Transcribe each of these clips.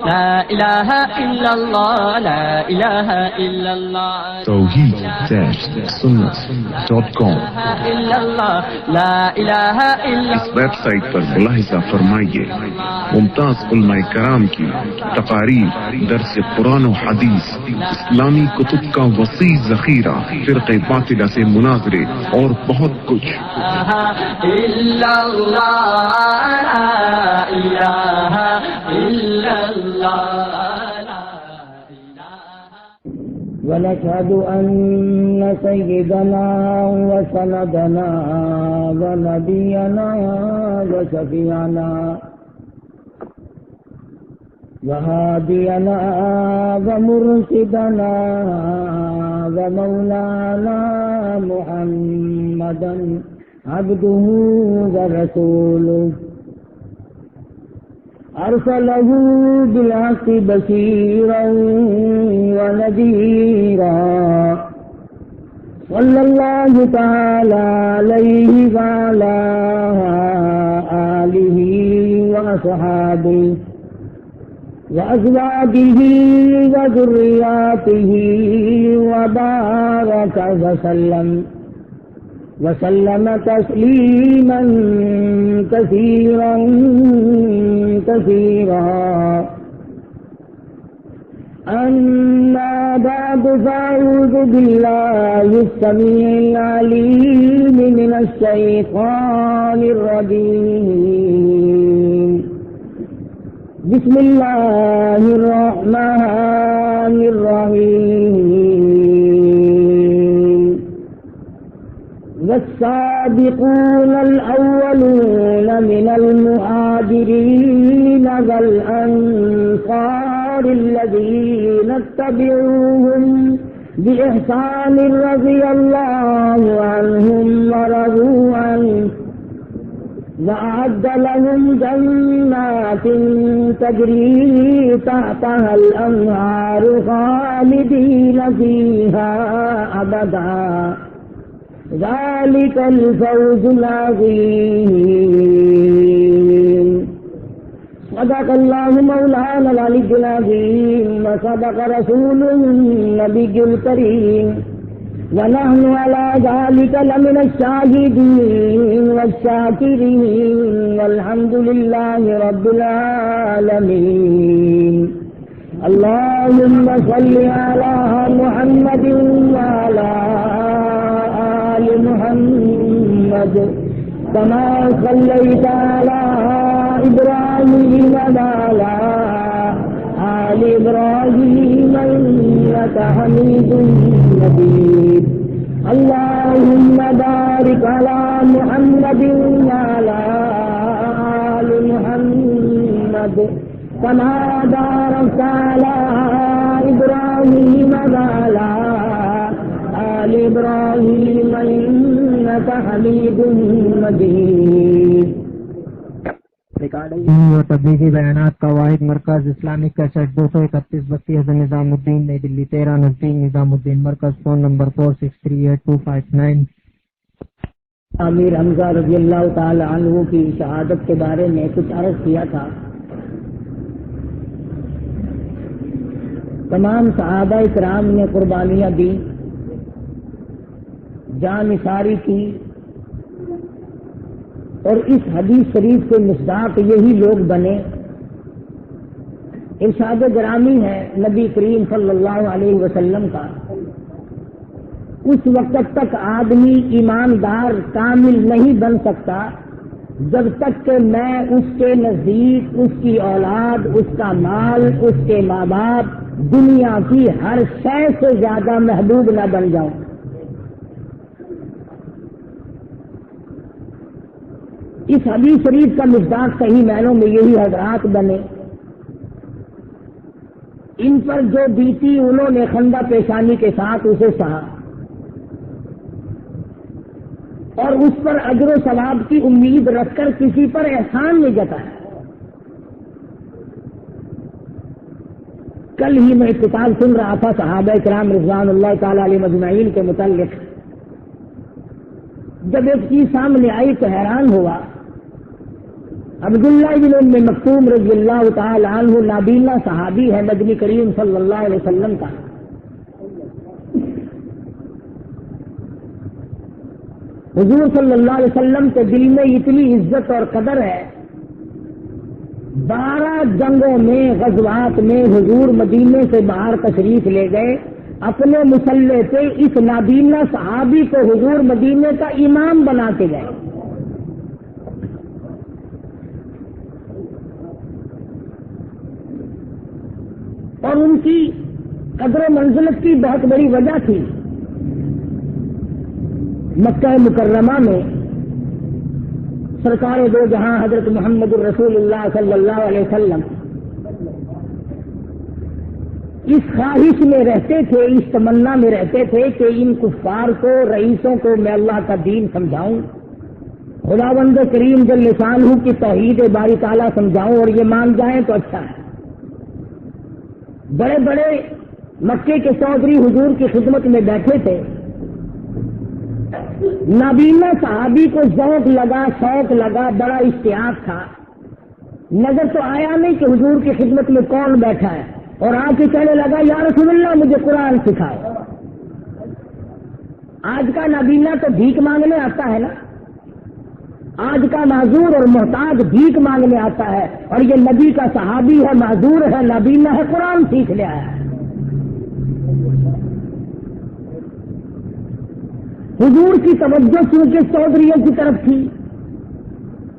لا الہ الا اللہ لا الہ الا اللہ توحید-سنت.com لا الہ الا اس ویب سائٹ پر ملاحظہ فرمائیے ممتاز علماء کرام کی تقاریر، درس قرآن و حدیث، اسلامی کتب کا وسیع ذخیرہ، فرقہ باطلہ سے مناظرے اور بہت کچھ۔ الا اللہ لا الہ الا اللہ ونشهد أن سيدنا وسندنا ونبينا وشفيعنا وهادينا ومرشدنا ومولانا محمدا عبده ورسوله أرسله بالحق بشيرا ونذيرا صلى الله تعالى عليه وعلى آله وأصحابه وأزواجه وذرياته وبارك وسلم تسليما كثيرا أما بعد فأعوذ بالله السميع العليم من الشيطان الرجيم بسم الله الرحمن الرحيم والسابقون الأولون من المهاجرين والأنصار الذين اتبعوهم بإحسان رضي الله عنهم ورضوا عنه وأعد لهم جنات تجري تحتها الأنهار خالدين فيها أبدا ذلك الفوز العظيم صدق الله مولانا العلي العظيم وصدق رسوله النبي الكريم ونحن على ذلك لمن الشاهدين والشاكرين والحمد لله رب العالمين اللهم صل على محمد وعلى آل محمد كما صليت على إبراهيم وعلى آل إبراهيم إنك حميد مجيد اللهم بارك على محمد وعلى آل محمد كما باركت على إبراهيم وعلى آل إبراهيم إنك حميد مجيد۔ اور تبلیغی بیانات کا واحد مرکز اسلامک کیسٹ 231 حضرت نظام الدین نئی دلی 13 نزدیک نظام الدین مرکز، فون نمبر 46382559۔ امیر حمزہ رضی اللہ تعالی عنہ کی شہادت کے بارے میں کچھ عرض کیا تھا۔ تمام صحابہ کرام نے قربانیاں دی، جان نثاری کی، اور اس حدیث شریف کے مصداق یہی لوگ بنے۔ ارشاد گرامی ہے نبی کریم صلی اللہ علیہ وسلم کا، اس وقت تک آدمی ایماندار کامل نہیں بن سکتا جب تک کہ میں اس کے نزدیک اس کی اولاد، اس کا مال، اس کے ماں باپ، دنیا کی ہر شے سے زیادہ محبوب نہ بن جاؤں۔ اس حدیث شریف کا مصداق صحیح معنوں میں یہی حضرات بنے۔ ان پر جو بیتی انہوں نے خندہ پیشانی کے ساتھ اسے سہا اور اس پر اجر و ثواب کی امید رکھ کر کسی پر احسان نہیں جتایا۔ کل ہی میں کتاب سن رہا تھا صحابہ کرام رضوان اللہ تعالی علیہ مجمعین کے متعلق، جب ایک چیز سامنے آئی تو حیران ہوا عبداللہ بن ام مکتوم رضی اللہ تعالی عنہ نابینا صحابی ہے نبی کریم صلی اللہ علیہ وسلم کا. حضور صلی اللہ علیہ وسلم کے دل میں اتنی عزت اور قدر ہے. 12 جنگوں میں غزوات میں حضور مدینے سے باہر تشریف لے گئے. اپنے مسلح پہ اس نابینا صحابی کو حضور مدینے کا امام بنا کے گئے. اور ان کی قدر و منزلت کی بہت بڑی وجہ تھی. مکہ مکرمہ میں سرکار دو جہاں حضرت محمد الرسول اللہ صلی اللہ علیہ وسلم اس خواہش میں رہتے تھے, اس تمنا میں رہتے تھے کہ ان کفار کو, رئیسوں کو میں اللہ کا دین سمجھاؤں, خداوند کریم جل شانہ کی توحید باری تعالیٰ سمجھاؤں اور یہ مان جائیں تو اچھا ہے. بڑے بڑے مکے کے چودھری حضور کی خدمت میں بیٹھے تھے. نابینا صحابی کو ذوق لگا, شوق لگا, بڑا اشتیاق تھا. نظر تو آیا نہیں کہ حضور کی خدمت میں کون بیٹھا ہے, اور آ کے کہنے لگا یا رسول اللہ مجھے قرآن سکھاؤ. آج کا نابینا تو بھیک مانگنے آتا ہے نا, آج کا معذور اور محتاج بھیک مانگنے آتا ہے, اور یہ نبی کا صحابی ہے, معذور ہے, نابینا ہے, قرآن سیکھ لے آیا ہے. حضور کی توجہ چونکہ چودھریوں کی طرف تھی,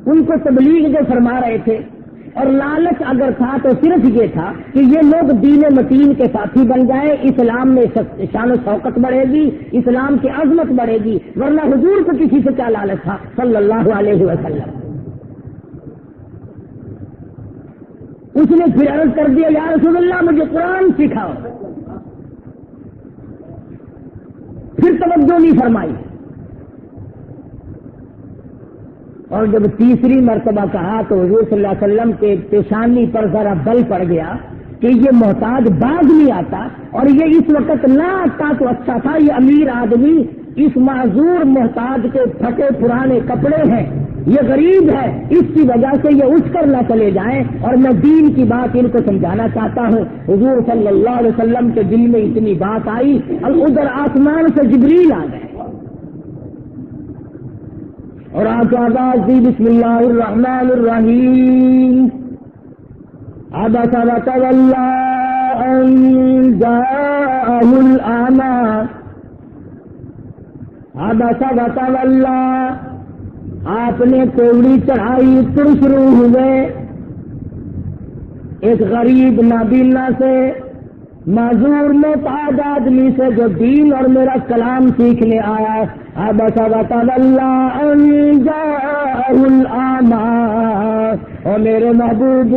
ان کو تبلیغ جو فرما رہے تھے, اور لالچ اگر تھا تو صرف یہ تھا کہ یہ لوگ دین متین کے ساتھی بن جائیں, اسلام میں شان و شوکت بڑھے گی, اسلام کی عظمت بڑھے گی, ورنہ حضور کو کسی سے کیا لالچ تھا صلی اللہ علیہ وسلم. اس نے پھر عرض کر دیا یا رسول اللہ مجھے قرآن سکھاؤ. پھر توجہ نہیں فرمائی, اور جب تیسری مرتبہ کہا تو حضور صلی اللہ علیہ وسلم کے پیشانی پر ذرا بل پڑ گیا کہ یہ محتاج باز نہیں آتا, اور یہ اس وقت نہ آتا تو اچھا تھا. یہ امیر آدمی اس معذور محتاج کے پھٹے پرانے کپڑے ہیں, یہ غریب ہے, اس کی وجہ سے یہ اٹھ کر نہ چلے جائیں, اور میں دین کی بات ان کو سمجھانا چاہتا ہوں. حضور صلی اللہ علیہ وسلم کے دل میں اتنی بات آئی, اور ادھر آسمان سے جبریل آ گئے اور آپ آواز دی بسم اللہ الرحمن الرحیم. عبس وتولی ان جاءہ الاعمی. عبس وتولی, آپ نے کوڑی چڑھائی, ترش رو ہوئے. ایک غریب نابینا سے, معذور محتاج آدمی سے جو دین اور میرا کلام سیکھنے آیا, عبس وتولی ان جاءہ الاعمی. اور میرے محبوب,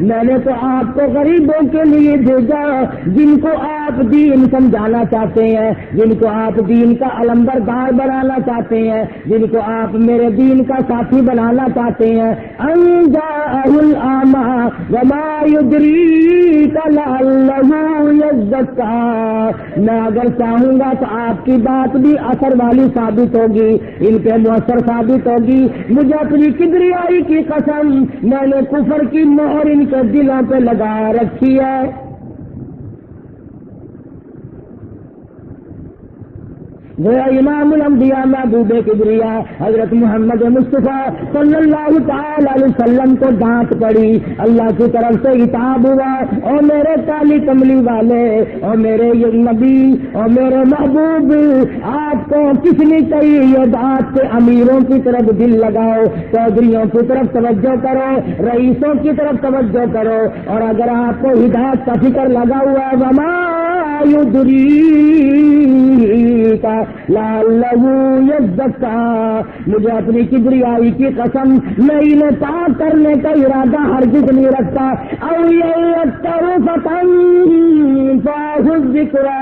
میں نے تو آپ کو غریبوں کے لیے بھیجا جن کو آپ دین سمجھانا چاہتے ہیں, جن کو آپ دین کا علمبردار بنانا چاہتے ہیں, جن کو آپ میرے دین کا ساتھی بنانا چاہتے ہیں. ان جاءہ الاعمی وما یدریک لعلہ یزکی. میں اگر چاہوں گا تو آپ کی بات بھی اثر والی ثابت ہوگی, ان کے مؤثر ثابت ہوگی. مجھے اپنی کبریائی کی قسم, میں نے کفر کی مہر ان کے دلوں پہ لگا رکھی ہے. گویا امام الانبیاء محبوب کبریا حضرت محمد مصطفیٰ صلی اللہ تعالی علیہ وسلم کو ڈانٹ پڑی, اللہ کی طرف سے خطاب ہوا, اور میرے کالی کملی والے, اور میرے یہ نبی, اور میرے محبوب, آپ کو کس نے کہی یہ بات کہ امیروں کی طرف دل لگاؤ, چودھریوں کی طرف توجہ کرو, رئیسوں کی طرف توجہ کرو, اور اگر آپ کو ہدایت کا فکر لگا ہوا ہے وما یدریک لعلہ یزکی. مجھے اپنی کبریائی کی قسم, میں انہیں پاک کرنے کا ارادہ ہرگز نہیں رکھتا. او یذکر فتنفعہ الذکریٰ.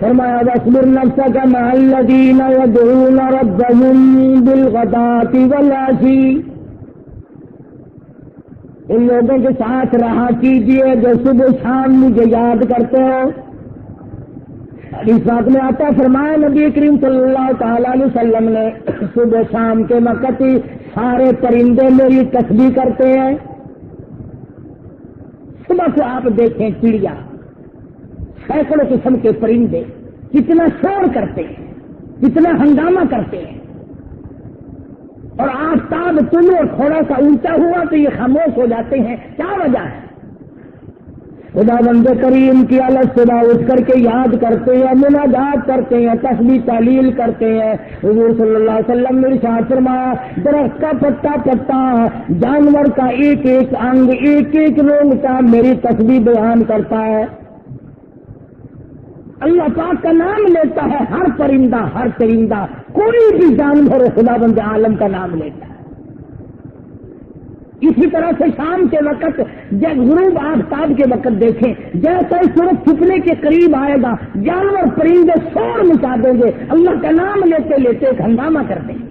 فرمایا وَاصْبِرْ نَفْسَكَ مَعَ الَّذِينَ يَدْعُونَ رَبَّهُم بِالْغَدَاةِ وَالْعَشِيِّ، ان لوگوں کے ساتھ رہا کیجیے جو صبح شام مجھے یاد کرتے ہو۔ اس بات میں آتا فرمایا نبی کریم صلی اللہ تعالی علیہ وسلم نے صبح شام کے وقت ہی سارے پرندے میری تسبیح کرتے ہیں۔ صبح سے آپ دیکھیں چڑیا، سینکڑوں قسم کے پرندے کتنا شور کرتے ہیں، کتنا ہنگامہ کرتے ہیں، اور آفتاب طلوع اور تھوڑا سا اونچا ہوا تو یہ خاموش ہو جاتے ہیں۔ کیا وجہ ہے؟ خدا بند کریم کی الگ صبح اٹھ کر کے یاد کرتے ہیں، مناجات کرتے ہیں، تسبیح تحلیل کرتے ہیں۔ حضور صلی اللہ علیہ وسلم نے ارشاد فرمایا درخت کا پتا پتا، جانور کا ایک ایک انگ، ایک ایک روم کا میری تسبیح بیان کرتا ہے۔ اللہ پاک کا نام لیتا ہے ہر پرندہ، ہر پرندہ، کوئی بھی جانور خدا بند عالم کا نام لیتا ہے۔ اسی طرح سے شام کے وقت جب غروب آفتاب کے وقت دیکھیں، جیسے سورج چھپنے کے قریب آئے گا جانور پرندے شور مچا دیں گے، اللہ کا نام لیتے لیتے ایک ہنگامہ کرتے ہیں۔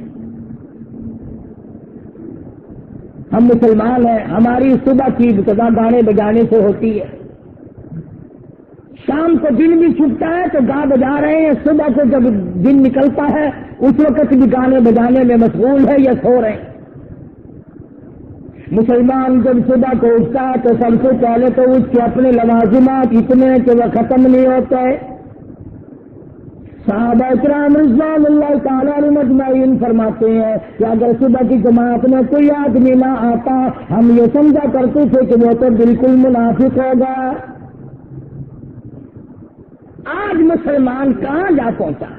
ہم مسلمان ہیں، ہماری صبح کی ابتدا گانے بجانے سے ہوتی ہے، شام کو دن بھی چھپتا ہے تو گا بجا رہے ہیں، صبح کو جب دن نکلتا ہے اس وقت بھی گانے بجانے میں مشغول ہے یا سو رہے ہیں۔ مسلمان جب صبح کو اٹھتا ہے تو سب سے پہلے تو اس کے اپنے لوازمات اتنے کہ وہ ختم نہیں ہوتے۔ صحابہ کرام رضوان اللہ تعالی علیہم اجمعین فرماتے ہیں کہ اگر صبح کی جماعت میں کوئی آدمی نہ آتا ہم یہ سمجھا کرتے تھے کہ وہ تو بالکل منافق ہوگا۔ آج مسلمان کہاں جا پہنچا؟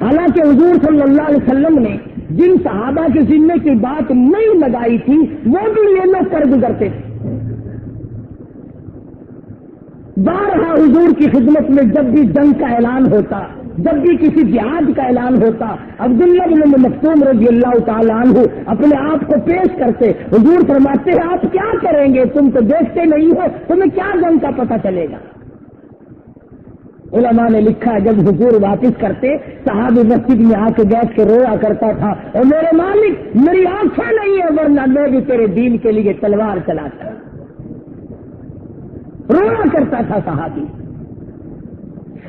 حالانکہ حضور صلی اللہ علیہ وسلم نے جن صحابہ کے ذمے کی بات نہیں لگائی تھی وہ بھی یہ لوگ کر گزرتے تھے۔ بارہا حضور کی خدمت میں جب بھی جنگ کا اعلان ہوتا، جب بھی کسی جہاد کا اعلان ہوتا، عبداللہ بن مکتوم رضی اللہ تعالیٰ عنہ اپنے آپ کو پیش کرتے، حضور فرماتے ہیں آپ کیا کریں گے؟ تم تو دیکھتے نہیں ہو، تمہیں کیا جنگ کا پتہ چلے گا؟ علماء نے لکھا جب حضور واپس کرتے صحابی مسجد میں آ کے بیٹھ کے رویا کرتا تھا، اور میرے مالک میری آنکھیں نہیں ہے ورنہ میں بھی تیرے دین کے لیے تلوار چلاتا، رویا کرتا تھا صحابی۔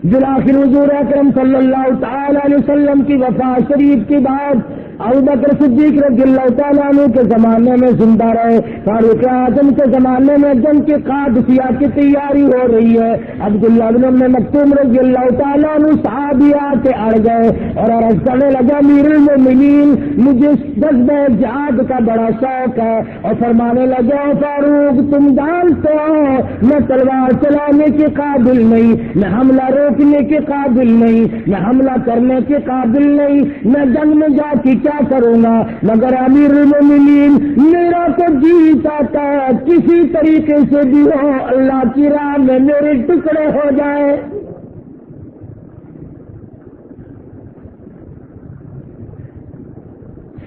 بالآخر حضور اکرم صلی اللہ تعالی علیہ وسلم کی وفات شریف کے بعد ابوبکر صدیق رضی اللہ تعالیٰ عنہ کے زمانے میں زندہ رہے، فاروق اعظم کے زمانے میں جنگ کے قادسیہ کی تیاری ہو رہی ہے، عبداللہ بن مکتوم رضی اللہ تعالیٰ عنہ صحابیہ کے اڑ گئے اور عرض کرنے لگا امیر المومنین مجھے جذبہ جہاد کا بڑا شوق ہے، اور فرمانے لگا فاروق تم جانتے ہو میں تلوار چلانے کے قابل نہیں، میں حملہ روکنے کے قابل نہیں، میں حملہ کرنے کے قابل نہیں، میں جنگ میں جا کے کیا کروں گا، مگر امیر المومنین میرا تو جی چاہتا ہے کسی طریقے سے بھی ہو اللہ کی راہ میں میرے ٹکڑے ہو جائے۔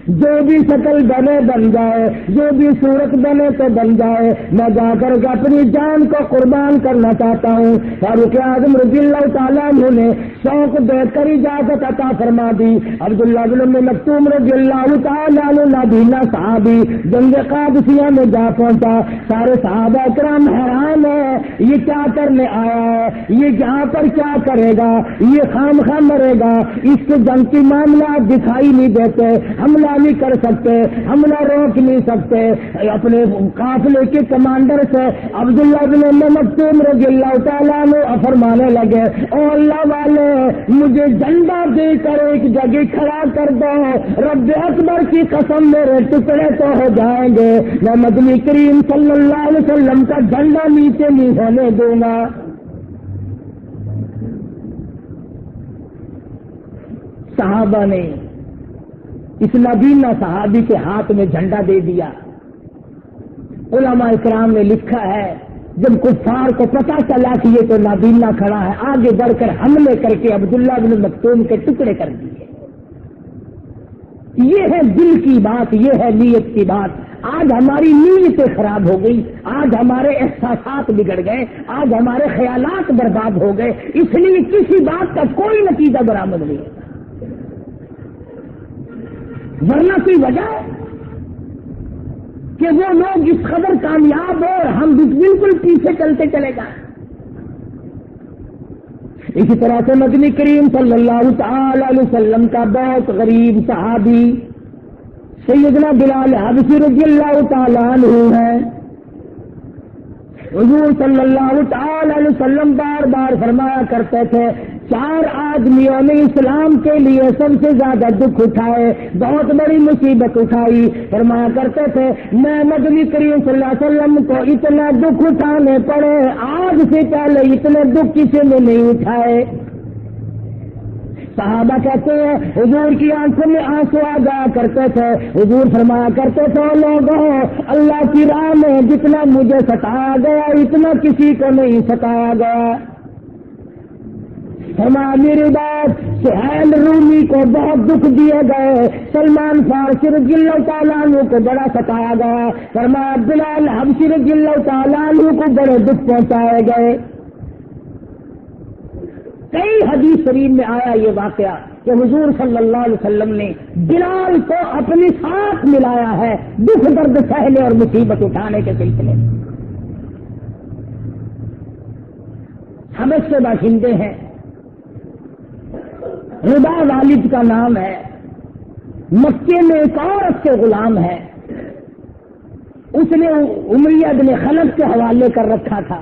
جو بھی شکل بنے بن جائے، جو بھی صورت بنے تو بن جائے، میں جا کر کے اپنی جان کو قربان کرنا چاہتا ہوں۔ فاروق اعظم رضی اللہ تعالیٰ عنہ نے شوق دیکھ کر اجازت عطا فرما دی۔ عبداللہ بن مکتوم رضی اللہ تعالیٰ عنہ نابینا صحابی جنگ قادسیہ میں جا پہنچا، سارے صحابہ کرام حیران ہے یہ کیا کرنے آیا ہے، یہ یہاں پر کیا کرے گا، یہ خام خواہ مرے گا، اس کے جنگ کی معاملات دکھائی نہیں دیتے، حملہ نہیں کر سکتے، حملہ روک نہیں سکتے۔ اپنے قافلے کے کمانڈر سے عبداللہ بن مکتوم رضی اللہ تعالیٰ عنہ فرمانے لگے او اللہ والے مجھے جھنڈا دے کر ایک جگہ کھڑا کر دو، رب اکبر کی قسم میرے ٹکڑے تو ہو جائیں گے، میں مدنی کریم صلی اللہ علیہ وسلم کا جھنڈا نیچے نہیں ہونے دوں گا۔ صحابہ نے اس نابینا صحابی کے ہاتھ میں جھنڈا دے دیا۔ علماء اکرام نے لکھا ہے جب کفار کو پتا چلا کہ یہ تو نابینا کھڑا ہے، آگے بڑھ کر حملے کر کے عبداللہ بن مکتوم کے ٹکڑے کر دیے۔ یہ ہے دل کی بات، یہ ہے نیت کی بات۔ آج ہماری نیتیں خراب ہو گئی، آج ہمارے احساسات بگڑ گئے، آج ہمارے خیالات برباد ہو گئے، اس لیے کسی بات کا کوئی نتیجہ برآمد نہیں ہے۔ ورنہ کوئی وجہ ہے کہ وہ لوگ اس قدر کامیاب ہو اور ہم بالکل پیچھے چلتے چلے جائیں۔ اسی طرح سے نبی کریم صلی اللہ تعالی علیہ وسلم کا بہت غریب صحابی سیدنا بلال حبشی رضی اللہ تعالیٰ عنہ ہے۔ حضور صلی اللہ تعالی علیہ وسلم بار بار فرمایا کرتے تھے، 4 آدمیوں نے اسلام کے لیے سب سے زیادہ دکھ اٹھائے، بہت بڑی مصیبت اٹھائی۔ فرمایا کرتے تھے، میں نبی کریم صلی اللہ علیہ وسلم کو اتنا دکھ اٹھانے پڑے، آج سے پہلے اتنے دکھ کسی نے نہیں اٹھائے۔ صحابہ کہتے ہیں حضور کی آنکھوں میں آنسو آ جایا کرتے تھے۔ حضور فرمایا کرتے تھے، لوگوں اللہ کی راہ میں جتنا مجھے ستایا گیا اتنا کسی کو نہیں ستایا گیا۔ فرمایا میری بات، سہیل رومی کو بہت دکھ دیے گئے، سلمان فارسی رضی اللہ تعالیٰ عنہ کو بڑا ستایا گیا۔ فرمایا بلال حبشی رضی اللہ تعالیٰ عنہ کو بڑے دکھ پہنچائے گئے۔ کئی حدیث شریف میں آیا یہ واقعہ کہ حضور صلی اللہ علیہ وسلم نے بلال کو اپنے ساتھ ملایا ہے دکھ درد سہنے اور مصیبت اٹھانے کے سلسلے میں۔ حبش کے باشندے ہیں، ربا والد کا نام ہے، مکے میں ایک عورت کے غلام ہے، اس نے امیہ بن خلف کے حوالے کر رکھا تھا۔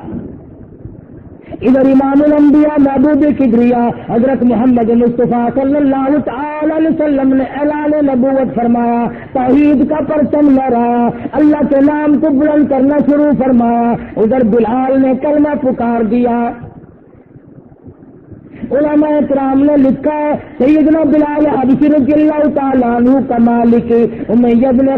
ادھر امام الانبیاء محبوب کبریا حضرت محمد مصطفیٰ صلی اللہ تعالی علیہ وسلم نے اعلان نبوت فرمایا، توحید کا پرچم لہرایا، اللہ کے نام کو بلند کرنا شروع فرمایا۔ ادھر بلال نے کلمہ پکار دیا۔ علماء کرام نے لکھا ہے سیدنا بلال حبشی رضی اللہ تعالیٰ عنہ کا مالک امیہ بن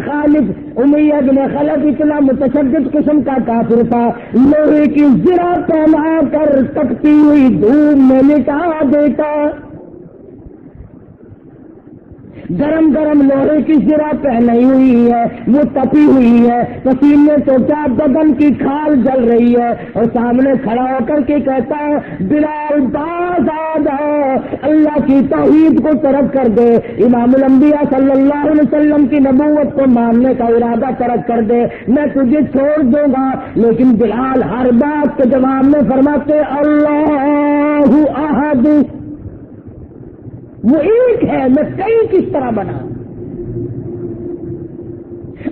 خلف اتنا متشدد قسم کا کافر تھا، لوہے کی زرہ پہنا کر تپتی ہوئی دھوپ میں لٹا دیتا۔ گرم گرم لوہے کی زرہ پہنی ہوئی ہے، وہ تپی ہوئی ہے، پسینے تو کیا بدن کی کھال جل رہی ہے، اور سامنے کھڑا ہو کر کے کہتا ہے بلال باز آ جاؤ، اللہ کی توحید کو ترک کر دے، امام الانبیاء صلی اللہ علیہ وسلم کی نبوت کو ماننے کا ارادہ ترک کر دے، میں تجھے چھوڑ دوں گا۔ لیکن بلال ہر بات کے جواب میں فرماتے اللہ احد، وہ ایک ہے، میں کئی کس طرح بنا۔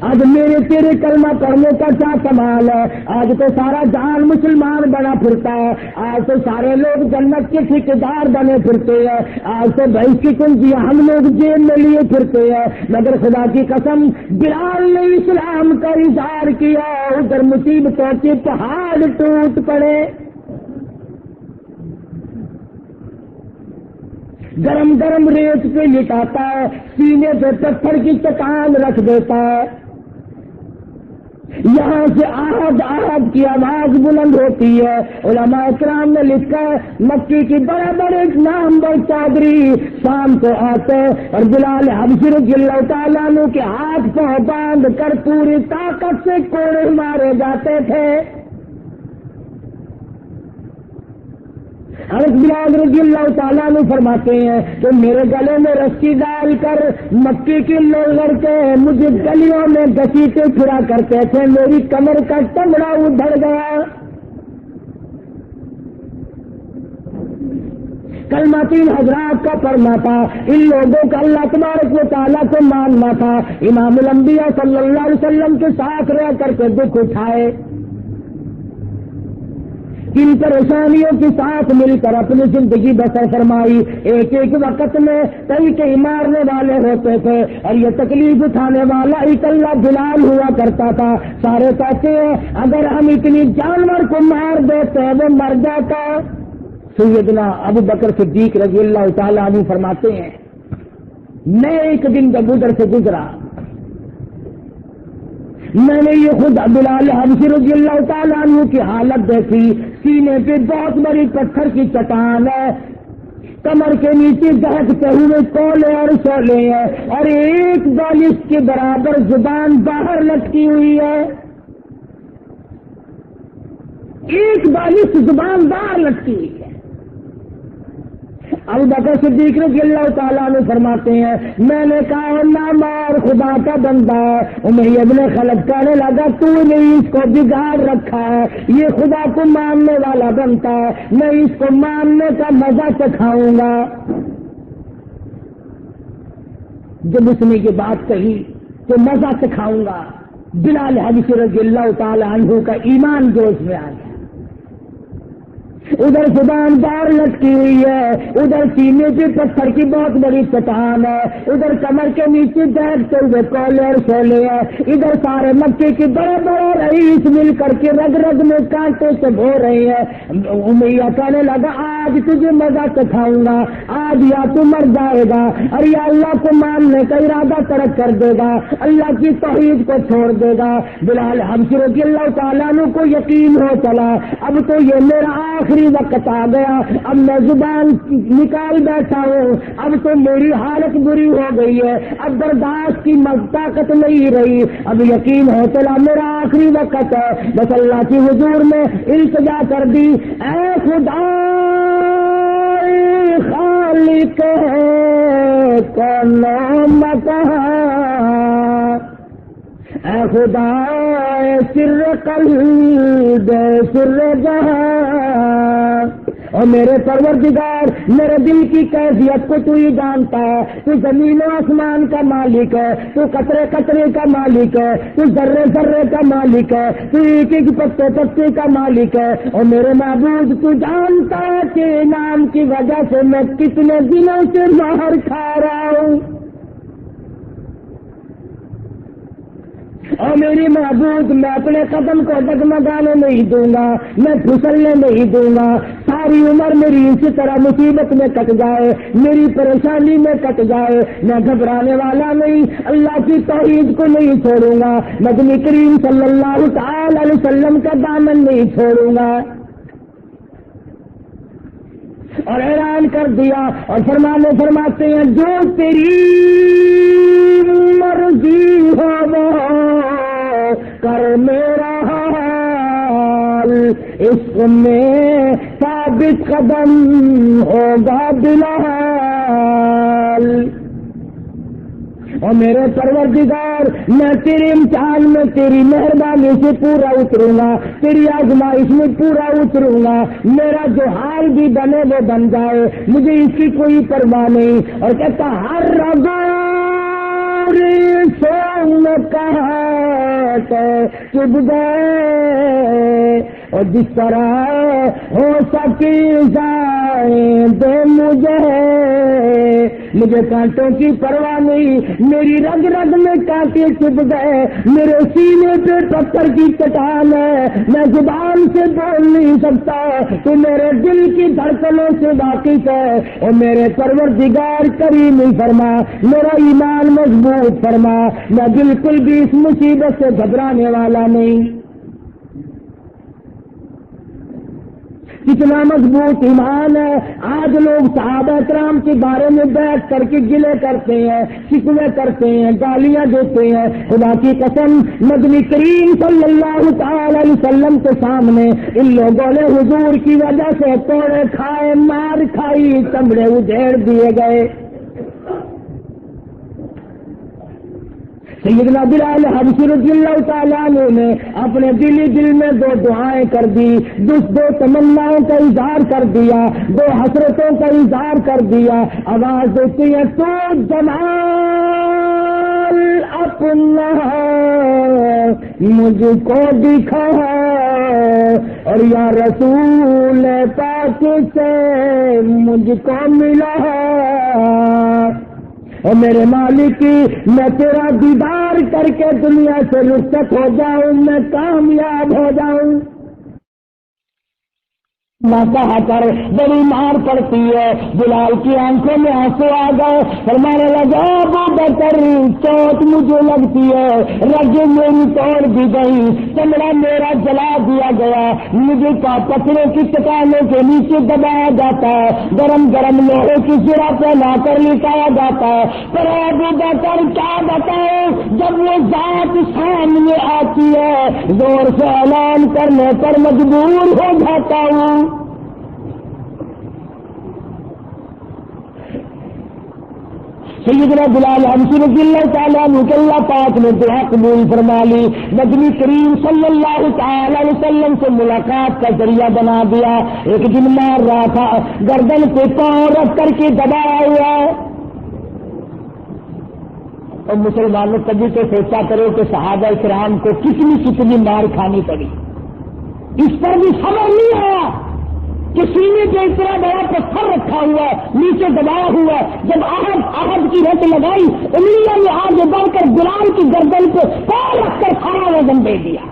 آج میرے تیرے کلمہ پڑھنے کا کیا کمال ہے، آج تو سارا جہان مسلمان بنا پھرتا ہے، آج تو سارے لوگ جنت کے ٹھیکیدار بنے پھرتے ہیں، آج تو بھینس کی کنجیاں ہم لوگ جیل میں لیے پھرتے ہیں، مگر خدا کی قسم بلال نے اسلام کا اظہار کیا، ادھر مصیبتوں کے پہاڑ ٹوٹ پڑے۔ گرم گرم ریت پہ لٹاتا ہے، سینے پہ پتھر کی چٹان رکھ دیتا ہے، یہاں سے آہد آہد کی آواز بلند ہوتی ہے۔ علماء کرام نے لکھا ہے مکی کی بڑے بڑے نامور چادری شام کو آتے اور بلال حبشی رضی اللہ تعالیٰ عنہ کے ہاتھ پاؤں باندھ کر پوری طاقت سے کوڑے مارے جاتے تھے۔ حضرت بلال رضی اللہ تعالیٰ عنہ فرماتے ہیں کہ میرے گلے میں رسی ڈال کر مکی کی لوگ کے مجھے گلیوں میں گھسیٹے پھرا کرتے تھے، میری کمر کا چمڑا ادھڑ گیا۔ کلمہ 3 حضرات کا پڑھنا تھا، ان لوگوں کا اللہ تبارک و تعالیٰ کو ماننا تھا، امام الانبیاء صلی اللہ علیہ وسلم کے ساتھ رہ کر کے دکھ اٹھائے، ان پریشانیوں کے ساتھ مل کر اپنی زندگی بسر فرمائی۔ ایک ایک وقت میں کئی کئی مارنے والے ہوتے تھے اور یہ تکلیف اٹھانے والا اکلا بلال ہوا کرتا تھا۔ سارے کہتے ہیں اگر ہم اتنی جانور کو مار دیتے وہ مر جاتا۔ سیدنا ابو بکر صدیق رضی اللہ تعالیٰ عنہ فرماتے ہیں میں ایک دن جب ادھر سے گزرا، میں نے یہ خود بلال حبشی رضی اللہ تعالیٰ عنہ کی حالت دیکھی، سینے پہ بہت بڑی پتھر کی چٹان ہے، کمر کے نیچے دہکتے ہوئے کولے اور شعلے ہیں، اور ایک بالش کے برابر زبان باہر لٹکی ہوئی ہے، ایک بالش زبان باہر لٹکی ہوئی ہے۔ ابو بکر صدیق رضی اللہ تعالیٰ عنہ فرماتے ہیں میں نے کہا نامار خدا کا بندہ ہے، امیہ ابن خلف کہنے لگا تو نے اس کو بگاڑ رکھا ہے، یہ خدا کو ماننے والا بنتا ہے، میں اس کو ماننے کا مزہ چکھاؤں گا۔ جب اس نے یہ بات کہی تو مزہ چکھاؤں گا، بلال حبشی رضی اللہ تعالیٰ عنہ کا ایمان جوش میں آ گیا۔ ادھر زبان باہر لٹکی ہوئی ہے، ادھر سینے پہ پتھر کی بہت بڑی چٹان ہے، ادھر کمر کے نیچے دہکتے ہوئے کولے اور شعلے ہیں، ادھر سارے مکے کے بڑے بڑے رئیس مل کر کے رگ رگ میں کانٹے سے بھو رہے ہیں۔ امیہ کہنے لگا آج تجھے مزہ چکھاؤں گا، آج یا تو مر جائے گا اور یا اللہ کو ماننے کا ارادہ ترک کر دے گا، اللہ کی توحید کو چھوڑ دے گا۔ بلال حبشی رضی اللہ تعالیٰ عنہ کو یقین ہو چلا اب تو یہ میرا آخری وقت آ گیا، اب میں زبان نکال بیٹھا ہوں، اب تو میری حالت بری ہو گئی ہے، اب برداشت کی طاقت نہیں رہی، اب یقین ہو چلا میرا آخری وقت ہے۔ بس اللہ کی حضور میں التجا کر دی، اے خدا خالق کا نام کہاں، اے خدا سر قلب سر جہاں، اور میرے پروردگار میرے دل کی کیفیت کو تو ہی جانتا ہے، تو زمین و آسمان کا مالک ہے، تو قطرے قطرے کا مالک ہے، تو ذرے ذرے کا مالک ہے، تو ایک ایک پتے پتے کا مالک ہے، اور میرے معبود تو جانتا ہے کہ نام کی وجہ سے میں کتنے دنوں سے مہر کھا رہا ہوں، اور میری محبوب میں اپنے قدم کو ڈگمگانے نہیں دوں گا، میں پھسلنے نہیں دوں گا، ساری عمر میری اسی طرح مصیبت میں کٹ جائے، میری پریشانی میں کٹ جائے، میں گھبرانے والا نہیں، اللہ کی توحید کو نہیں چھوڑوں گا، نبی کریم صلی اللہ تعالی علیہ وسلم کا دامن نہیں چھوڑوں گا۔ اور اعلان کر دیا اور فرماتے ہیں جو تیری مرضی ہو وہ کر میرا حال، اس میں ثابت قدم ہوگا بلال۔ اور میرے پروردگار میں تیرے امتحان میں تیری مہربانی سے پورا اتروں گا، تیری آزمائش میں پورا اتروں گا، میرا جو حال بھی بنے وہ بن جائے، مجھے اس کی کوئی پرواہ نہیں۔ اور کہتا ہر سوم کہا چب گئے، اور جس طرح ہو سکی جائیں دے مجھے کانٹوں کی پرواہ نہیں، میری رگ رگ میں کانٹے چبھ گئے، میرے سینے پہ پتھر کی چٹان ہے، میں زبان سے بول نہیں سکتا، تو میرے دل کی دھڑکنوں سے واقف ہے، اور میرے پروردگار کریم فرما، میرا ایمان مضبوط فرما، میں بالکل بھی اس مصیبت سے گھبرانے والا نہیں۔ کتنا مضبوط ایمان ہے۔ آج لوگ صحابہ کرام کے بارے میں بیٹھ کر کے گلے کرتے ہیں، شکوے کرتے ہیں، گالیاں دیتے ہیں، خدا کی قسم نبی کریم صلی اللہ تعالی علیہ وسلم کے سامنے ان لوگوں نے حضور کی وجہ سے توڑے کھائے، مار کھائی، چمڑے ادھیڑ دیے گئے۔ سیدنا بلال حبشی رضی اللہ تعالیٰ عنہ نے اپنے دل میں دو دعائیں کر دی، دو تمناؤں کا اظہار کر دیا، دو حسرتوں کا اظہار کر دیا۔ آواز دیتی ہے تو جمال اپنا مجھ کو دکھا، اور یا رسول پاک سے مجھ کو ملا، اور میرے مالک میں تیرا دیدار کر کے دنیا سے رخصت ہو جاؤں، میں کامیاب ہو جاؤں۔ نہ کہا کر، بڑی مار پڑتی ہے۔ بلال کی آنکھوں میں آنسو آ گئے، فرمانے لگا ابو بکر چوٹ مجھے لگتی ہے، رگ میری توڑ دی گئی، چمڑا میرا جلا دیا گیا، مجھے پتھروں کی چٹانوں کے نیچے دبایا جاتا ہے، گرم گرم لوہے کی زرہ پہنا کر لٹایا جاتا ہے۔ پر ابو بکر کیا بتائے، جب وہ ذات سامنے آتی ہے زور سے اعلان کرنے پر مجبور ہو جاتا ہوں۔ سیدنا بلال حبشی رضی اللہ تعالیٰ عنہ کے اللہ پاک نے دعا قبول فرما لی، نبی کریم صلی اللہ تعالی علیہ وسلم سے ملاقات کا ذریعہ بنا دیا۔ ایک دن مار رہا تھا، گردن پہ پاؤں رکھ کر کے دبایا ہوا ہے۔ اور مسلمانوں کبھی تو سوچا کرو کہ صحابہ کرام کو کتنی مار کھانی پڑی، اس پر بھی صبر نہیں آیا کہ سینے پہ اتنا بڑا پتھر رکھا ہوا ہے، نیچے دبایا ہوا ہے، جب احد کی رت لگائی، انگلیاں نے آگے بڑھ کر بلال کی گردن پہ پاؤں رکھ کر سارا وزن دے دیا۔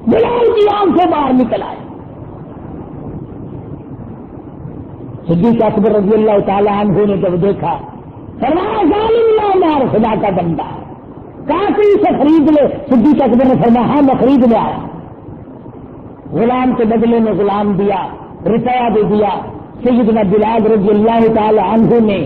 بلال کی آنکھ سے باہر نکل آئے۔ صدیق اکبر رضی اللہ تعالی عنہ نے جب دیکھا، فرمایا ظالم نہ مار، خدا کا بندہ کافی سے خرید لے۔ صدیق اکبر نے فرمایا ہاں میں خرید لے آیا۔ غلام کے بدلے میں غلام دیا، روپیہ دے دیا۔ سیدنا بلال رضی اللہ تعالی عنہ نے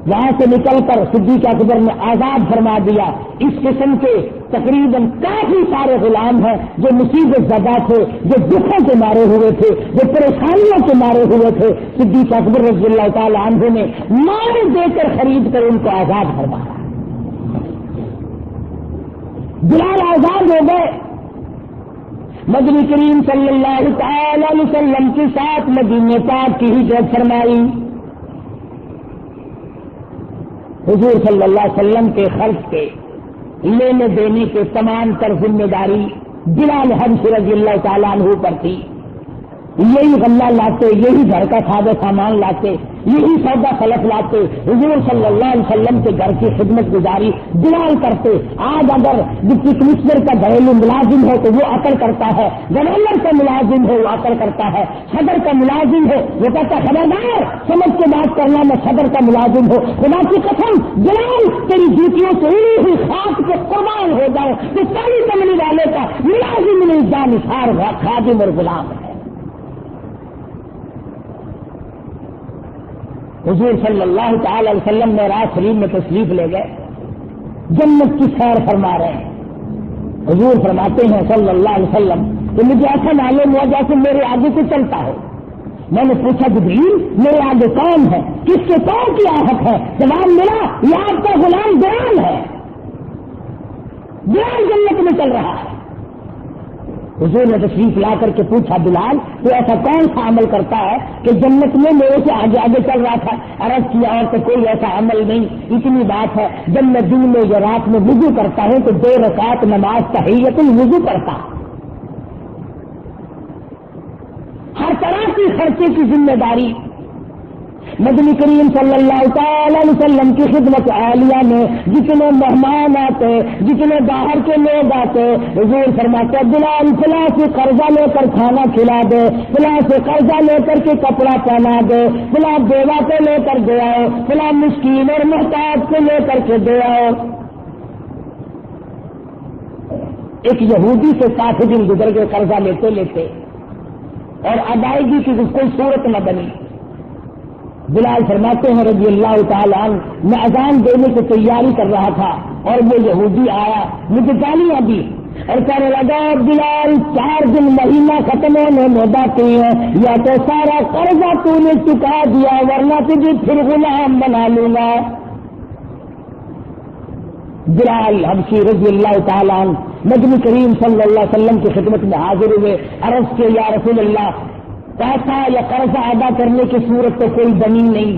وہاں سے نکل کر صدیق اکبر نے آزاد فرما دیا۔ اس قسم کے تقریباً کافی سارے غلام ہیں جو مصیبت زدہ تھے، جو دکھوں کے مارے ہوئے تھے، جو پریشانیوں کے مارے ہوئے تھے۔ صدیق اکبر رضی اللہ تعالی عنہ نے مال دے کر خرید کر ان کو آزاد فرمایا۔ بلال آزاد ہو گئے۔ نبی کریم صلی اللہ تعالی علیہ وسلم کے ساتھ مدینے پاک کی ہجرت فرمائی۔ حضور صلی اللہ علیہ وسلم کے خرچ کے لینے دینے کے تمام تر ذمہ داری بلال حبشی رضی اللہ تعالیٰ عنہ پر تھی۔ یہی غلہ لاتے، یہی گھر کا سادہ سامان لاتے، یہی سودا فلک لاتے، حضور صلی اللہ علیہ وسلم کے گھر کی خدمت گزاری بلال کرتے۔ آج اگر ڈپٹی کمشنر کا گھریلو ملازم ہے تو وہ عقل کرتا ہے، گورنر کا ملازم ہے وہ عقل کرتا ہے، صدر کا ملازم ہے وہ کہتا ہے خبردار سمجھ کے بات کرنا، میں صدر کا ملازم ہوں، خدا کی قسم بلال تیری ڈیوٹیوں سے اڑی ہوئی خاک پہ قربان ہو جاؤ تو ساری کملی والے کا ملازم نہیں، جانثار خادم اور غلام ہے۔ حضور صلی اللہ تعالی علیہ وسلم نے رات شریف میں تشریف لے گئے، جنت کی سیر فرما رہے ہیں۔ حضور فرماتے ہیں صلی اللہ علیہ وسلم کہ مجھے ایسا معلوم ہوا جیسے میرے آگے سے چلتا ہو۔ میں نے پوچھا جبریل میرے آگے کون ہے، کس کے کون کی آہت ہے؟ جواب ملا یہ آپ کا غلام بلال ہے، بلال جنت میں چل رہا ہے۔ حضور نے تشریف لا کر کے پوچھا بلال تو ایسا کون سا عمل کرتا ہے کہ جنت میں میرے سے آگے آگے چل رہا تھا؟ عرض کیا اور تو کوئی ایسا عمل نہیں، اتنی بات ہے جب میں دن میں یا رات میں وضو کرتا ہوں تو 2 رکعت نماز تحیۃ الوضو کرتا۔ ہر طرح کی خرچے کی ذمہ داری نبی کریم صلی اللہ تعالی علیہ وسلم کی خدمت عالیہ میں جتنے مہمان آتے، جتنے باہر کے لوگ آتے، حضور فرماتے بلال فلاں سے قرضہ لے کر کھانا کھلا دے، فلاں سے قرضہ لے کر کے کپڑا پہنا دے، فلاں بیوہ کو لے کر دے آؤ، فلاں مسکین اور محتاج کو لے کر کے دے آؤ۔ ایک یہودی سے 60 دن گزر گئے قرضہ لیتے لیتے اور ادائیگی کی کوئی صورت نہ بنی۔ بلال فرماتے ہیں رضی اللہ تعالیٰ عنہ میں اذان دینے کی تیاری کر رہا تھا اور وہ یہودی آیا، مجھے گالیاں دی اور کہنے لگا بلال 4 دن مہینہ ختم ہونے میں باقی ہے، یا تو سارا قرضہ تو نے چکا دیا ورنہ تجھے پھر غلام بنا لوں گا۔ بلال حبشی رضی اللہ تعالیٰ عنہ نبی کریم صلی اللہ علیہ وسلم کی خدمت میں حاضر ہوئے، عرض کے یا رسول اللہ پیسہ یا قرضہ ادا کرنے کی صورت تو کوئی بنی نہیں،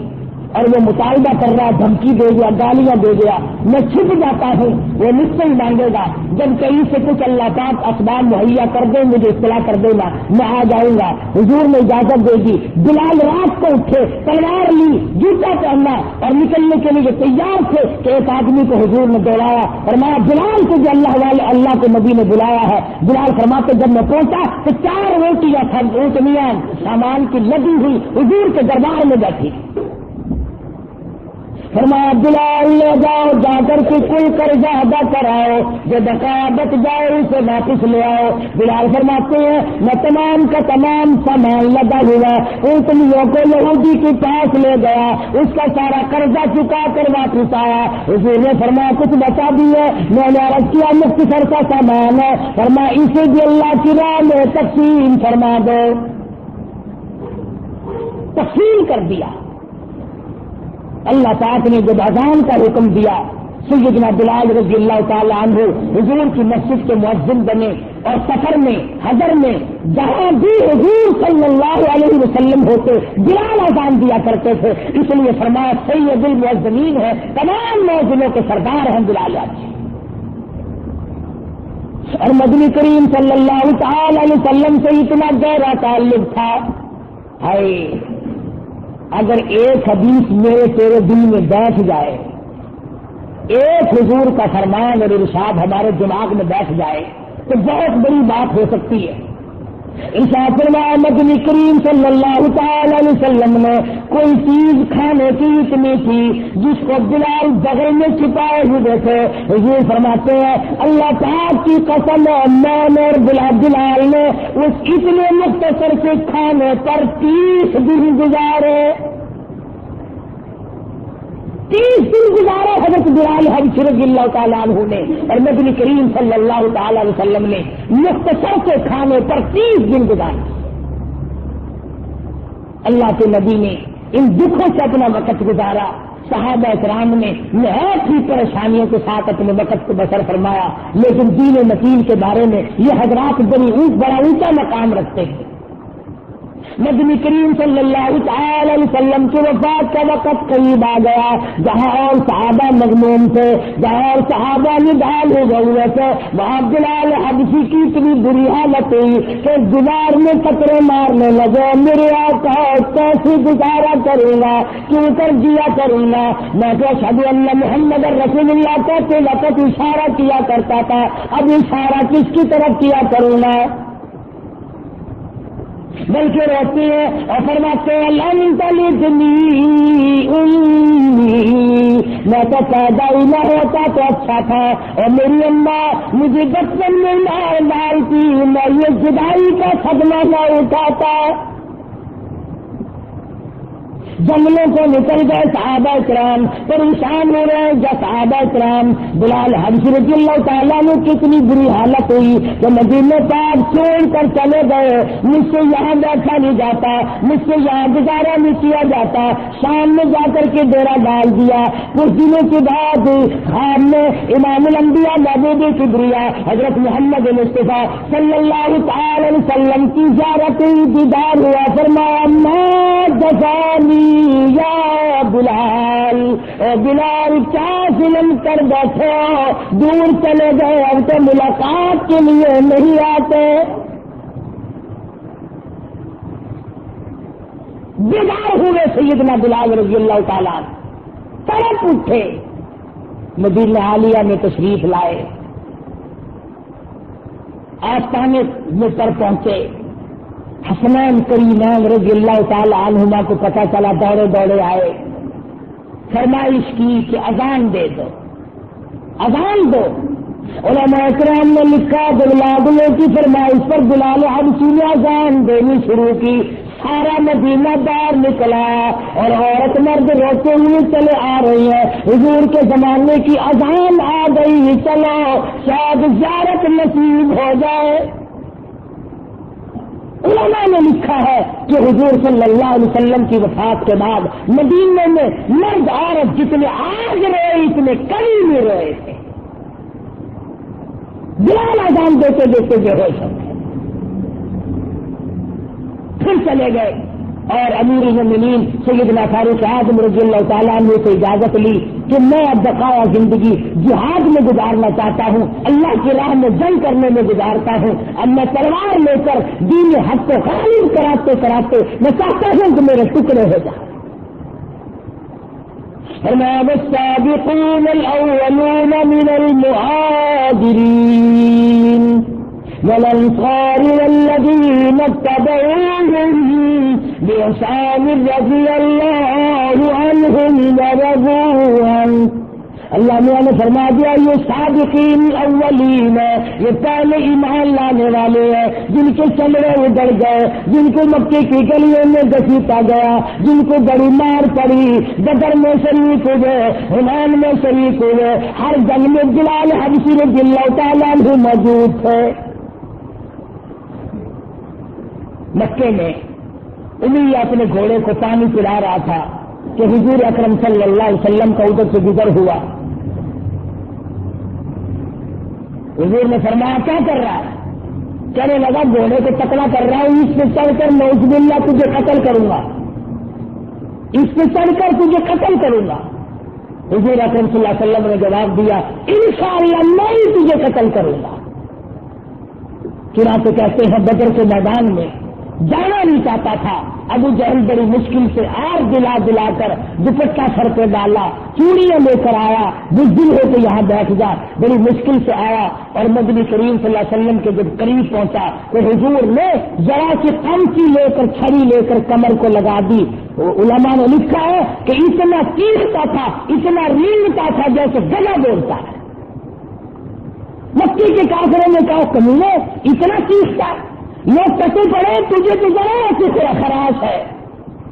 اور وہ مطالبہ کر رہا، دھمکی دے گیا، گالیاں دے گیا، میں چھپ جاتا ہوں، وہ مجھ سے ہی مانگے گا، جب کہیں سے کچھ اللہ پاک اسباب مہیا کر دیں مجھے اطلاع کر دینا، میں آ جاؤں گا۔ حضور نے اجازت دے دی، بلال رات کو اٹھے، تلوار لی، جوتا پہنا اور نکلنے کے لیے تیار تھے کہ ایک آدمی کو حضور نے دوڑایا، فرمایا بلال کو جو اللہ والے اللہ کے نبی نے بلایا ہے۔ بلال فرماتے جب میں پہنچا تو 4 روٹیاں اونٹنیاں سامان کی لگی ہوئی حضور کے دربار میں بیٹھی۔ فرمایا بلال لے جاؤ، جا کر کے کل قرضہ ادا کراؤ، جو بقا بچ جائے اسے واپس لے آؤ۔ بلال فرماتے ہیں میں تمام کا تمام سامان لگا ہوا اونٹنیوں کو یہودی کے پاس لے گیا، اس کا سارا قرضہ چکا کر واپس آیا۔ حضور نے فرمایا کچھ بتا دی ہے؟ میں نے عرض کیا مختصر کا سامان ہے۔ فرمایا اسے بھی اللہ کی راہ میں تقسیم فرما دو، تقسیم کر دیا۔ اللہ پاک نے جب اذان کا حکم دیا، سیدنا بلال رضی اللہ تعالی عنہ حضور کی مسجد کے مؤذن بنے، اور سفر میں حضر میں جہاں بھی حضور صلی اللہ علیہ وسلم ہوتے بلال اذان دیا کرتے تھے، اس لیے فرمایا سید المؤذنین ہے، تمام مؤذنوں کے سردار ہیں بلال۔ اور نبی کریم صلی اللہ تعالی علیہ وسلم سے اتنا گہرا تعلق تھا، ہائے اگر ایک حدیث میرے تیرے دل میں بیٹھ جائے، ایک حضور کا فرمان اور ارشاد ہمارے دماغ میں بیٹھ جائے تو بہت بڑی بات ہو سکتی ہے۔ ارشاد فرمایا نبی کریم صلی اللہ تعالی علیہ وسلم نے کوئی چیز کھانے کی اتنی تھی جس کو بلال بغل میں چھپائے ہوئے تھے، حضور فرماتے ہیں اللہ پاک کی قسم میں اور بلال نے اس اتنے مختصر سے کھانے پر 30 دن گزارے، 30 دن گزارے حضرت بلال حبشی رضی اللہ تعالیٰ عنہ نے، اور نبی کریم صلی اللہ تعالی علیہ وسلم نے مختصر سے کھانے پر 30 دن گزارے۔ اللہ کے نبی نے ان دکھوں سے اپنا وقت گزارا، صحابہ کرام نے نہایت ہی پریشانیوں کے ساتھ اپنے وقت کو بسر فرمایا، لیکن دین متین کے بارے میں یہ حضرات بڑا اونچا مقام رکھتے ہیں۔ نبی کریم صلی اللہ تعالی علیہ وسلم کی وفات کا وقت قریب آ گیا، جہاں اور صحابہ مغموم تھے، جہاں اور صحابہ نڈال ہو گئے تھے، وہاں بلال حبشی کی اتنی بری حالت ہوئی کہ دیوار میں قطرے مارنے لگے، میرے آقا کیسے گزارا کروں گا، کیوں کر جیا کروں گا، میں تو اشہد ان محمد رسول اللہ کہتے وقت اشارہ کیا کرتا تھا، اب اشارہ کس کی طرف کیا کروں گا، بلکہ روتے ہیں اور فرماتے ہیں میں تو پیدا ہی نہ ہوتا تو اچھا تھا، اور میری اماں مجھے بچپن میں مار ڈالتی، میں یہ جدائی کا صدمہ نہ اٹھاتا۔ جنگلوں کو نکل گئے صحابہ کرام، پریشان ہو رہے ہیں جب صحابہ کرام، بلال حبشی رضی اللہ تعالیٰ نے کتنی بری حالت ہوئی کہ مدینے پاک چھوڑ کر چلے گئے، مجھ سے یہاں بیٹھا نہیں جاتا، مجھ سے یہاں گزارا نہیں کیا جاتا، شام میں جا کر کے ڈیرا ڈال دیا۔ کچھ دنوں کے بعد خواب میں امام الانبیاء محبوب کبریا حضرت محمد مصطفیٰ صلی اللہ تعالی علیہ وسلم کی زیارت دیدار ہوا، فرمایا ما جزانی یا بلال، اے بلال کیا ظلم کر بیٹھے ہو، دور چلے گئے اب تو ملاقات کے لیے نہیں آتے۔ بیدار ہوئے سیدنا بلال رضی اللہ تعالیٰ، تڑپ اٹھے، مدینہ عالیہ میں تشریف لائے، آستانے میں پر پہنچے، حسنین کریمین رضی اللہ تعالی عنہما کو پتہ چلا، دوڑے دوڑے آئے، فرمائش کی کہ اذان دے دو، اذان دو۔ علماء کرام نے لکھا بلال کی فرمائش پر بلال حبشی نے اذان دینی شروع کی، سارا مدینہ باہر نکلا اور عورت مرد روتے ہوئے چلے آ رہی ہے، حضور کے زمانے کی اذان آ گئی، چلو شاید زیارت نصیب ہو جائے۔ علماء نے لکھا ہے کہ حضور صلی اللہ علیہ وسلم کی وفات کے بعد مدینے میں مرد عورت جتنے آگ روئے اتنے کئی میں روئے تھے، بلال اذان دیتے دیتے بے ہوش ہو گئے۔ پھر چلے گئے اور امیر المومنین سیدنا فاروق اعظم رضی اللہ تعالیٰ عنہ سے اجازت لی کہ میں اب بقایا زندگی جہاد میں گزارنا چاہتا ہوں، اللہ کی راہ میں جنگ کرنے میں گزارتا ہوں، اب میں تلوار لے کر دین حق کو غالب کراتے کراتے میں چاہتا ہوں کہ میرے ٹکڑے ہو جائیں۔ والسابقون الأولون من المهاجرين والأنصار والذين اتبعوهم بإحسان رضي الله عنهم ورضوا عنه۔ اللہ میاں نے فرما دیا یہ صادقین الاولین، یہ پہلے ایمان لانے والے ہیں جن کے چمڑے اجڑ گئے، جن کو مکے کی گلیوں میں گھسیٹا گیا، جن کو بڑی مار پڑی، بدر میں شریک ہوئے، حنین میں شریک ہوئے، ہر جنگ میں بلال حبشی رضی اللہ تعالیٰ عنہ موجود تھے۔ مکے میں امیہ اپنے گھوڑے کو پانی پلا رہا تھا کہ حضور اکرم صلی اللہ علیہ وسلم کا ادھر سے گزر ہوا۔ حضور نے فرمایا کیا کر رہا ہے؟ کہنے لگا گھوڑے کو تکڑا کر رہا ہوں، اس پہ چڑھ کر نعوذ باللہ تجھے قتل کروں گا، اس پہ چڑھ کر تجھے قتل کروں گا۔ حضور اکرم صلی اللہ علیہ وسلم نے جواب دیا انشاءاللہ میں ہی تجھے قتل کروں گا۔ چنانچہ کہتے ہیں بدر کے میدان میں جانا نہیں چاہتا تھا، ابو جہل بڑی مشکل سے آر دلا دلا کر دوپٹہ سر پہ ڈالا، چوڑیاں لے کر آیا، بزدل ہو کے یہاں بیٹھ جا، بڑی مشکل سے آیا اور نبی کریم صلی اللہ علیہ وسلم کے جب قریب پہنچا تو حضور نے ذرا سی قمچی لے کر چھڑی لے کر کمر کو لگا دی۔ علماء نے لکھا ہے کہ اتنا چیختا تھا، اتنا رینگتا تھا جیسے گلا بولتا ہے۔ مکی کے کافروں نے کہا کمینے اتنا چیختا ہے، لوگ کٹے پڑے تجھے تو ذرا ایسی خراش ہے۔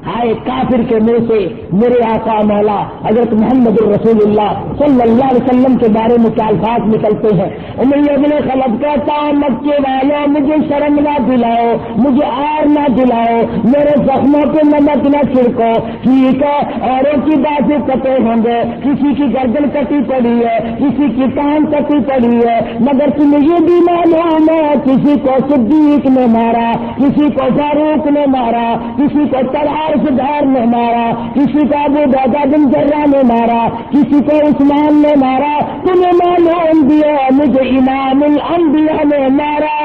ہائے کافر کے منہ سے میرے آقا مولا حضرت محمد الرسول اللہ صلی اللہ علیہ وسلم کے بارے میں کیا الفاظ نکلتے ہیں۔ امیہ بن خلف کہتا مکے والوں مجھے شرم نہ دلاؤ، مجھے آر نہ دلاؤ، میرے زخموں پہ نمک نہ چھڑکو، ٹھیک ہے اوروں کی باتیں کٹے ہوں گے، کسی کی گردن کٹی پڑی ہے، کسی کی کان کٹی پڑی ہے، مگر تمہیں یہ بھی معلوم ہے کسی کو صدیق نے مارا، کسی کو فاروق نے مارا، کسی کو طلحہ سے دھار نے مارا، کسی کو ابو عبیدہ بن جراح نے مارا، کسی کو عثمان نے مارا، تمہیں معلوم دیا مجھے امام الانبیاء نے مارا۔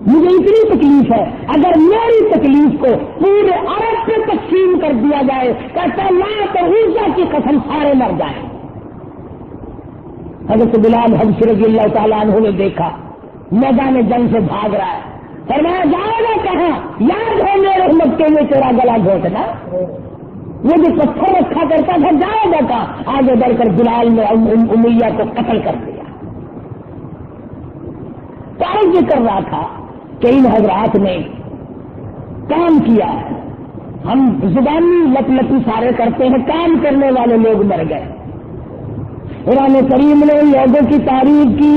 مجھے اتنی تکلیف ہے، اگر میری تکلیف کو پورے عرب سے تقسیم کر دیا جائے کہتا لات اور عزا کی قسم سارے مر جائیں۔ حضرت بلال حبشی رضی اللہ تعالیٰ عنہ نے دیکھا میدان جنگ سے بھاگ رہا ہے، فرمایا جائے گا کہاں؟ یاد ہے میرے مکے میں تیرا گلا گھونٹنا، وہ جو پتھر رکھا کرتا تھا جائے گا کہاں؟ آگے بڑھ کر بلال نے امیہ کو قتل کر دیا۔ کیا یہ کر رہا تھا کہ ان حضرات نے کام کیا ہے، ہم زبانی لپ لپی سارے کرتے ہیں، کام کرنے والے لوگ مر گئے۔ قرآن کریم نے ان لوگوں کی تعریف کی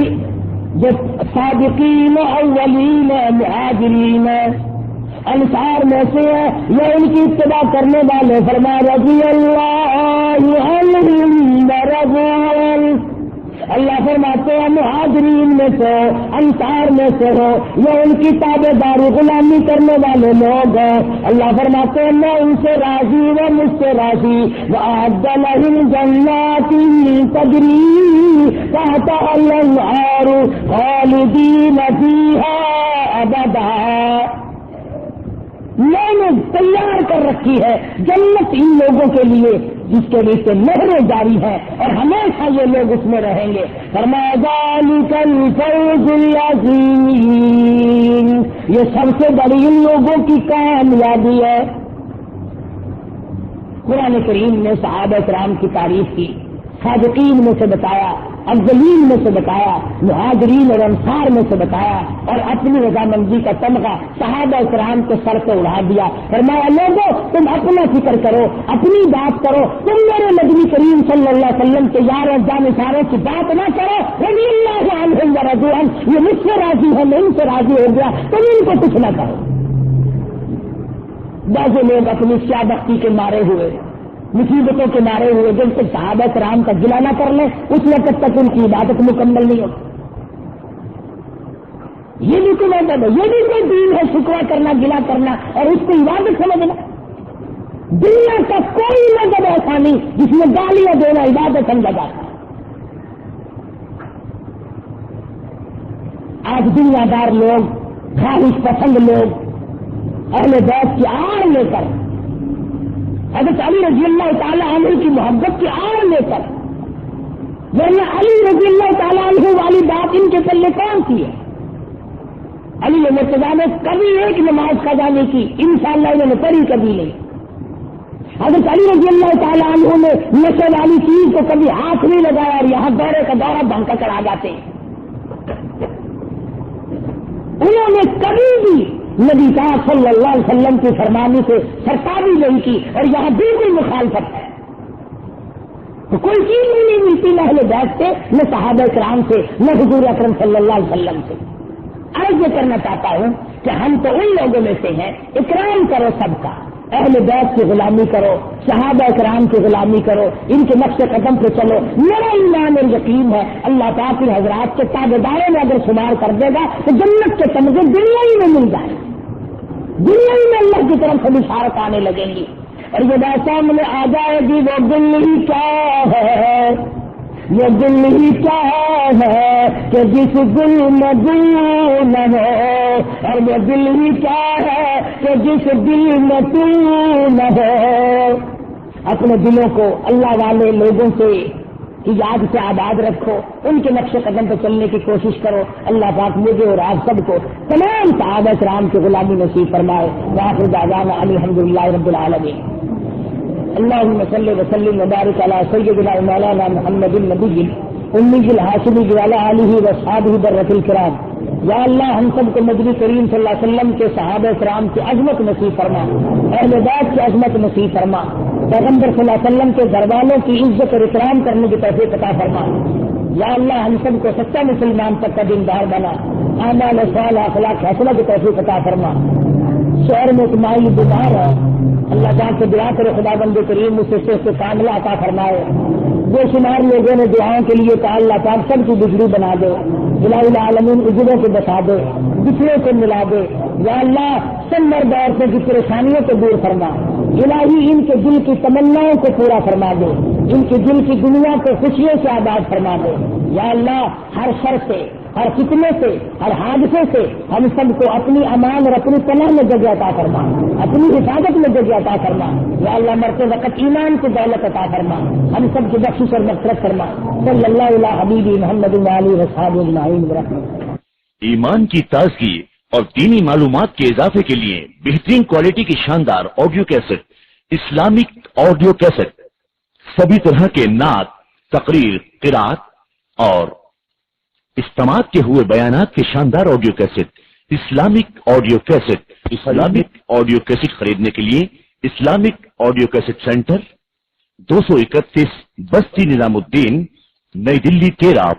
جو صادقین اولین مہاجرین انصار میں سے ہے، یہ ان کی اتباع کرنے والے فرمایا رضی اللہ عنہم ورضوا عنہ۔ اللہ فرماتے ہیں مہاجرین میں سے انصار میں سے ہو، یہ ان کی تابع داری غلامی کرنے والے لوگ ہیں۔ اللہ فرماتے ہیں میں ان سے راضی و مجھ سے راضی، وَأَعَدَّ لَهُمْ جَنَّاتٍ تَجْرِي تَحْتَهَا الْأَنْهَارُ خَالِدِينَ فِيهَا أَبَدًا۔ میں نے تیار کر رکھی ہے جنت ان لوگوں کے لیے جس کے نیچے نہریں جاری ہیں اور ہمیشہ یہ لوگ اس میں رہیں گے۔ فرمایا ذَلِكَ الْفَوْزُ الْعَظِيمُ، یہ سب سے بڑی ان لوگوں کی کامیابی ہے۔ قرآن کریم نے صحابہ کرام کی تعریف کی، صادقین میں سے بتایا، افضلین میں سے بتایا، مہاجرین اور انصار میں سے بتایا، اور اپنی رضامندی کا تمغہ صحابہ کرام کے سر پہ اڑا دیا۔ فرمایا لوگوں تم اپنا فکر کرو، اپنی بات کرو، تم میرے نبی کریم صلی اللہ علیہ وسلم کے یار اور جانشاروں کی بات نہ کرو، رضی اللہ عنہم ورضوا عنہ، یہ مجھ سے راضی ہے میں ان سے راضی ہو گیا، تم ان کو کچھ نہ کرو۔ بعض لوگ اپنی سیاہ بختی کے مارے ہوئے، مصیبتوں کے مارے ہوئے جب تک صحابہ کرام کا گلہ نہ کر لیں اس وقت تک ان کی عبادت مکمل نہیں ہوتی۔ یہ بھی کوئی مذہب ہے؟ یہ بھی کوئی دین ہے؟ شکوہ کرنا، گلا کرنا اور اس کو عبادت سمجھنا؟ دنیا کا کوئی مذہب ایسا نہیں جس میں گالیاں دینا عبادت سمجھا جاتا ہے۔ آج دنیا دار لوگ، خواہش پسند لوگ اہل بیت کی آڑ لے کر، حضرت علی رضی اللہ تعالیٰ عنہ کی محبت کی آڑ لے کر، ورنہ علی رضی اللہ تعالیٰ عنہ والی بات ان کے پلے کون سی ہے؟ علی مرتضیٰ نے کبھی ایک نماز قضا نہیں کی، انشاءاللہ انہوں نے پڑھی کبھی نہیں۔ حضرت علی رضی اللہ تعالیٰ عنہ نے نشے والی چیز کو کبھی ہاتھ نہیں لگایا اور یہاں دورے کا دورہ بھنگ کر آ جاتے ہیں۔ انہوں نے کبھی بھی نبی پاک صلی اللہ علیہ وسلم کی فرمانی سے سرکاری نہیں کی اور یہاں بالکل مخالفت ہے۔ تو کوئی چیز نہیں ملتی نہ اہل بیت سے، نہ صحابہ کرام سے، نہ حضور اکرم صلی اللہ علیہ وسلم سے۔ عرض یہ کرنا چاہتا ہوں کہ ہم تو ان لوگوں میں سے ہیں، اکرام کرو سب کا، اہل بیت کی غلامی کرو، صحابہ کرام کی غلامی کرو، ان کے نقش قدم پہ چلو۔ میرا ایمان اور یقین ہے اللہ پاک کے حضرات کے تابعداروں میں اگر شمار کر دے گا تو جنت کے تمغے دنیا ہی میں مل جائیں، دنیا ہی میں اللہ کی طرف سے بشارت آنے لگیں گی۔ اور یہ بات سامنے آ جائے گی، وہ دل ہی کیا ہے، یہ دل ہی کیا ہے کہ جس دل میں دل نہ ہو، اور یہ دل ہی کیا ہے کہ جس دل میں دل نہ ہو۔ اپنے دلوں کو اللہ والے لوگوں سے کی یاد سے آباد رکھو، ان کے نقش قدم پہ چلنے کی کوشش کرو۔ اللہ پاک مجھے اور آپ سب کو تمام صحابہ کرام کی غلامی نصیب فرمائے۔ وآخر دعوانا الحمدللہ رب العالمین۔ اللهم صل وسلم وبارك على سيدنا مولانا محمد النبي الأمي الهاشمي وعلى آله وأصحابه برة الكرام۔ یا اللہ ہم سب کو نبی کریم صلی اللہ علیہ وسلم کے صحابہ کرام کی عظمت نصیب فرما، اہل بیت کی عظمت نصیب فرما، پیغمبر صلی اللہ علیہ وسلم کے گھر والوں کی عزت اور اکرام کرنے کی توفیق عطا فرما۔ یا اللہ ہم سب کو سچا مسلمان تک کا دیندار بنا، اعمال صالحہ اخلاق حسنہ کی توفیق عطا فرما۔ شہر میں تمہاری بیمار ہے، اللہ جان سے دعا کرے خدا بند کریم اس سے کاملہ عطا فرمائے۔ بے شمار لوگوں نے دعاؤں کے لیے کہا اللہ پاک سب کی بجلی بنا دے، الہ العالمین اجروں کو بچا دے، بچڑوں کو ملا دے۔ یا اللہ سمر دور سے کی پریشانیوں کو دور فرما، الہی ان کے دل کی تمناؤں کو پورا فرما دے، ان کے دل کی دنیا کو خوشیوں سے آباد فرما دے۔ یا اللہ ہر شر سے، ہر فتنے سے، ہر حادثے سے ہم سب کو اپنی امان اور اپنی پناہ میں جگہ عطا فرما، اپنی حفاظت میں جگہ عطا فرما۔ یا اللہ مرتے وقت ایمان کی دولت عطا فرما، ہم سب کی بخشش اور مغفرت فرما۔ صلی اللہ علیہ حبیبی محمد علیہ وصحبہ اجمعین برحمتہ۔ ایمان کی تازگی اور دینی معلومات کے اضافے کے لیے بہترین کوالٹی کی شاندار audio cassette, Islamic audio cassette, سبھی طرح کے نعت، تقریر، قرات اور استماعت کے ہوئے بیانات کے شاندار audio cassette, Islamic audio cassette خریدنے کے لیے اسلامک آڈیو کیسٹ سینٹر 231 بستی نظام الدین، نئی دلی 13